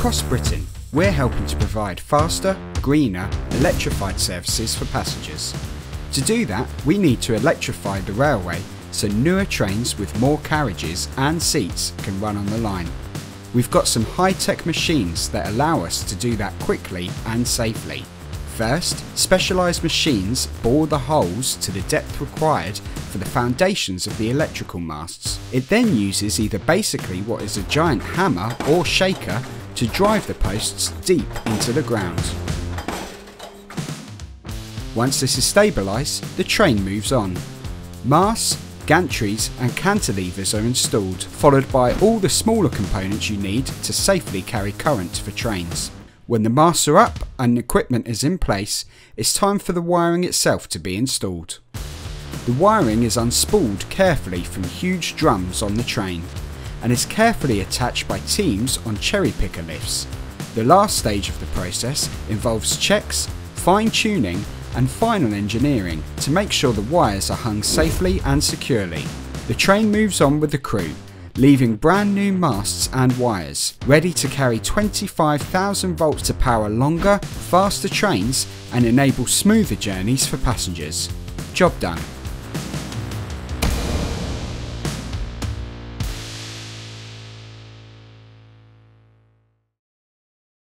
Across Britain, we're helping to provide faster, greener, electrified services for passengers. To do that, we need to electrify the railway so newer trains with more carriages and seats can run on the line. We've got some high-tech machines that allow us to do that quickly and safely. First, specialised machines bore the holes to the depth required for the foundations of the electrical masts. It then uses either basically what is a giant hammer or shaker to drive the posts deep into the ground. Once this is stabilised, the train moves on. Masts, gantries and cantilevers are installed, followed by all the smaller components you need to safely carry current for trains. When the masts are up and equipment is in place, it's time for the wiring itself to be installed. The wiring is unspooled carefully from huge drums on the train and is carefully attached by teams on cherry picker lifts. The last stage of the process involves checks, fine-tuning and final engineering to make sure the wires are hung safely and securely. The train moves on with the crew, leaving brand new masts and wires, ready to carry 25,000 volts to power longer, faster trains and enable smoother journeys for passengers. Job done.